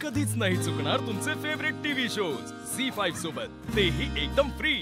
कधीच नाही चुकणार तुमचे फेवरेट टीव्ही शोज झी5 सोबत, तेही एकदम फ्री।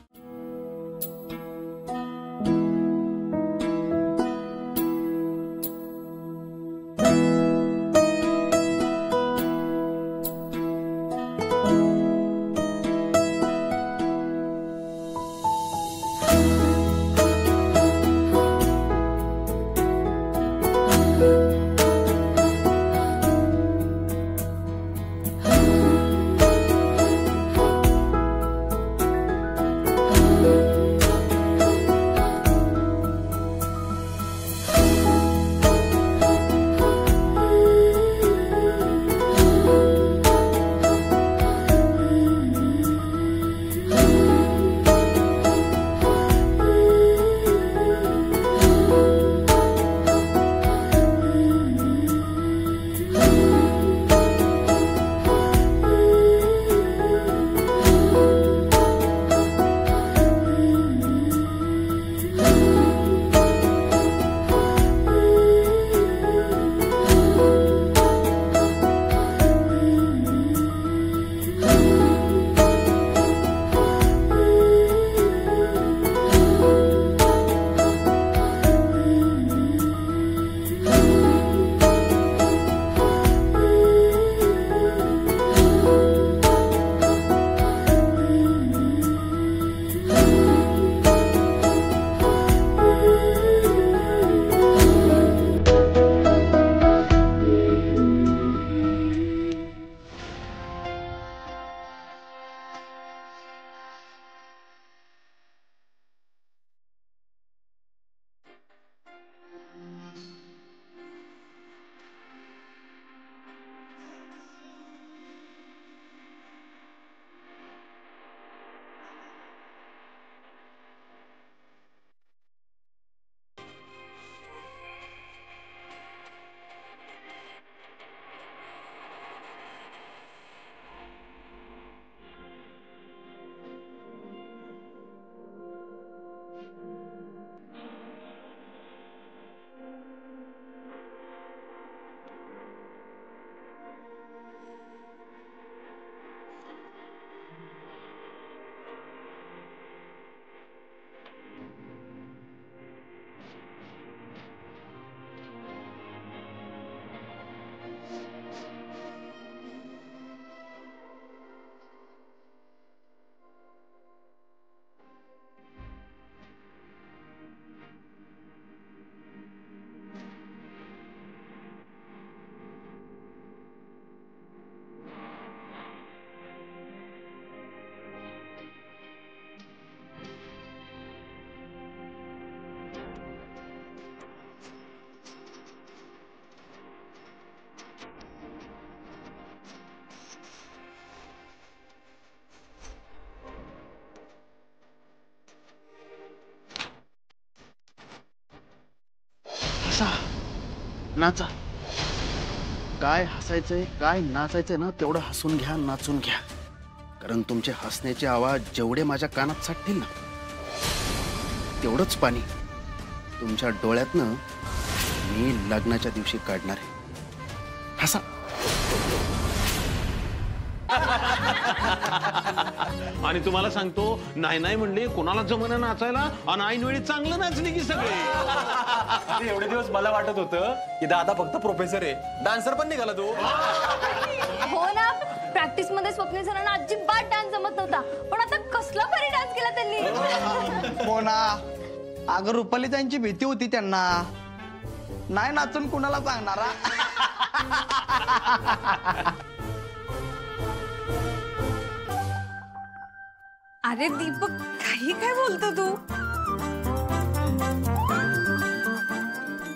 नाचा, काय हसायचंय काय नाचायचंय ना तेवढं हसून घ्या, नाचून घ्या, कारण तुमचे हसण्याचे आवाज जेवढे माझ्या कानात साठतील ना तेवढंच पाणी तुमच्या डोळ्यातनं मी लग्नाच्या दिवशी काढणार आहे। हसा। आणि तुम्हाला सांगतो, नाही नाही म्हणले कोणाला जमना नाचायला, आणि ऐन वेळी चांगलं नाचले की सगळे। एवढे दिवस मला वाटत होतं की दादा फक्त प्रोफेसर आहे, डान्सर पण निघाला तू। हो ना, प्रॅक्टिस मध्ये स्वप्नील सरांना अजिबात डान्स जमत नव्हता, पण आता कसला भारी डान्स केला त्यांनी। हो ना, अगं रुपाली त्यांची भीती होती त्यांना, नाही नाचून कुणाला सांगणारा। अरे दीपक, काही काय बोलतो तू?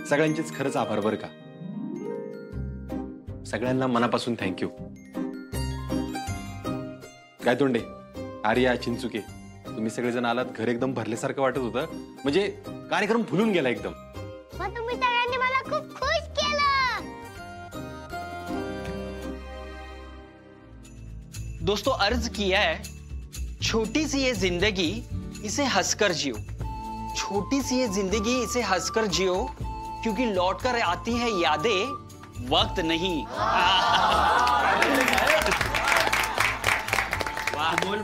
सगळ्यांचेच खरंच आभार बरं का, सगळ्यांना मनापासून थँक्यू। काय तोंडे, आर्या, चिंचुके, तुम्ही सगळेजण आलात, घर एकदम भरल्यासारखं वाटत होतं, म्हणजे कार्यक्रम फुलून गेला एकदम। तुम्ही सगळ्यांनी मला खूप खुश केलं। दोस्तों, अर्ज किया है, छोटी सी ये जिंदगी इसे हंसकर जियो, छोटी सी ये जिंदगी इसे हंसकर जियो, क्योंकि लौटकर आती है यादें, वक्त नहीं।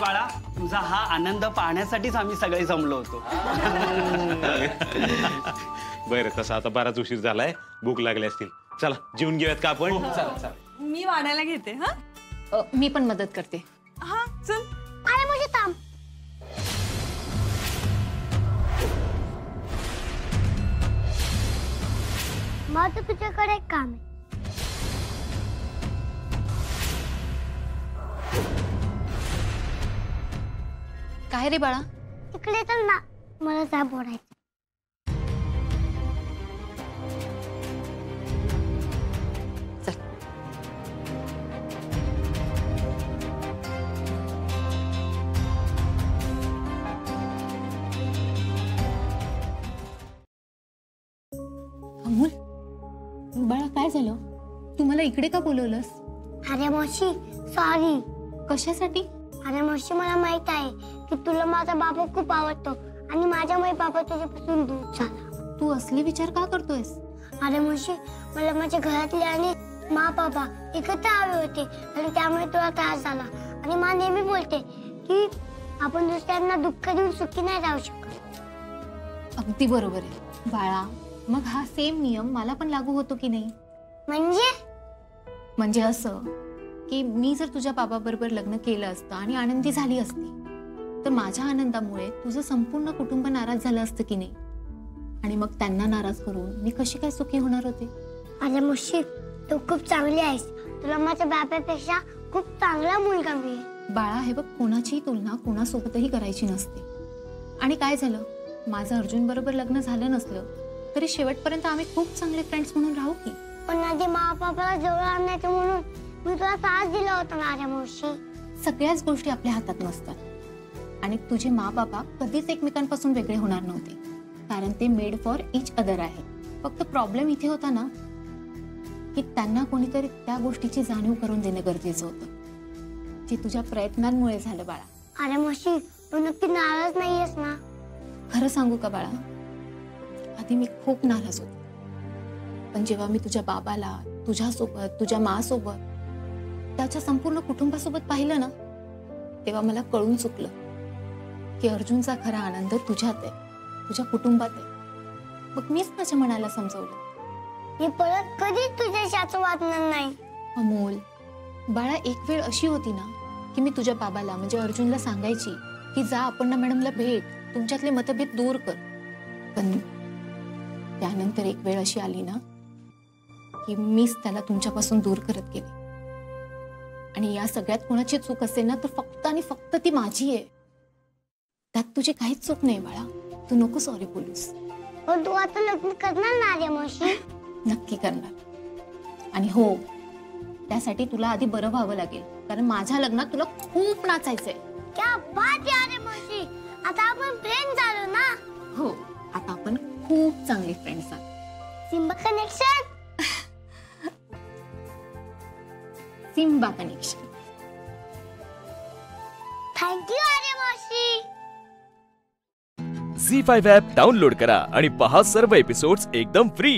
बाळा, तुझा हा आनंद पाहण्यासाठीच आम्ही सगळे जमलो होतो. बरं, तसं आता बराच उशीर झालाय, भूक लागली असतील. चला जेवून घेऊयात का आपण? मी वाढायला घेते. हा मी पण मदत करते. हा चल. अरे मुझे थांब. माझं तुझ्याकडे एक काम आहे. काय रे बाळा? तिकडे चल ना, मला जा बोलायचं. चल. अमोल, बाळा काय झालं? तू मला इकडे का बोलवलंस? अरे मावशी सॉरी. कशासाठी? अरे मावशी मला माहित आहे की तुला माझा बाबा खूप आवडतो आणि माझ्यामुळे बाबा तुझ्यापासून दूर झाला. तू असले विचार का करतोयस? अरे मावशी, मला माझ्या घरातले आणि मा बाबा एकत्र हवे होते आणि त्यामुळे तुला त्रास झाला. आणि मा नेहमी बोलते की आपण दुसऱ्यांना दुःख देऊन सुखी नाही राहू शकत. अगदी बरोबर आहे बाळा. मग हा सेम नियम मला पण लागू होतो की नाही? म्हणजे असं की मी जर तुझ्या बाबाबरोबर लग्न केलं असतं आणि आनंदी झाली असती, तर माझ्या आनंदामुळे तुझं संपूर्ण कुटुंब नाराज झालं असतं की नाही? आणि मग त्यांना नाराज करून मी कशी काय सुखी होणार होते? अरे मावशी, तू खूप चांगली आहेस. तुला माझ्या बाबापेक्षा खूप चांगला मुलगा मिळेल. बाळा, हे बघ, कोणाची तुलना कोणासोबतही करायची नसते. आणि काय झालं, माझं अर्जुन बरोबर लग्न झालं नसलं तरी शेवटपर्यंत आम्ही खूप चांगले फ्रेंड्स म्हणून राहू की. पण आधी मा बाबाला जवळ आणायचं म्हणून मी तुला त्रास दिला होता ना रे मावशी. सगळ्याच गोष्टी आपल्या हातात नसतात आणि तुझे मा बाबा कधीच एकमेकांपासून वेगळे होणार नव्हते, कारण ते मेड फॉर इच अदर आहे. फक्त प्रॉब्लेम इथे होता ना की त्यांना कोणीतरी त्या गोष्टीची जाणीव करून देणं गरजेचं होतं, जे तुझ्या प्रयत्नांमुळे झालं बाळा. अरे मावशी, तू नक्की नाराज नाहीयेस ना? खरं सांगू का बाळा, आधी मी खूप नाराज होते. पण जेव्हा मी तुझ्या बाबाला, तुझ्यासोबत, तुझ्या मासोबत, त्याच्या संपूर्ण कुटुंबासोबत पाहिलं ना, तेव्हा मला कळून चुकलं की अर्जुनचा खरा आनंद तुझ्यात आहे, तुझ्या कुटुंबात आहे. मग मीच माझ्या मनाला समजवलं, मी परत कधीच तुझ्याशी असं वागणार नाही. अमोल बाळा, एक वेळ अशी होती ना की मी तुझ्या बाबाला म्हणजे अर्जुनला सांगायची की जा अपर्णा मॅडमला भेट, तुमच्यातले मतभेद दूर कर. पण त्यानंतर एक वेळ अशी आली ना की मीच त्याला तुमच्यापासून दूर करत गेले. आणि या सगळ्यात कोणाची चूक असेल ना तर फक्त आणि फक्त ती माझी आहे. त्यात तुझी काहीच चूक नाही बाळा. तू नको सॉरी बोलूस. पण तू आता लग्न करणार ना रे मावशी? नक्की करणार. आणि हो, त्यासाठी तुला आधी बरं व्हावं लागेल, कारण माझ्या लग्नात तुला खूप नाचायचंय. क्या बात आहे रे मावशी, आता आपण फ्रेंड झालो ना? हो, आता आपण खूप चांगले फ्रेंड्स आहोत. Simba connection. Simba connection. Thank you अरे मावशी. झी5 ॲप डाउनलोड करा आणि पहा सर्व एपिसोड्स एकदम फ्री.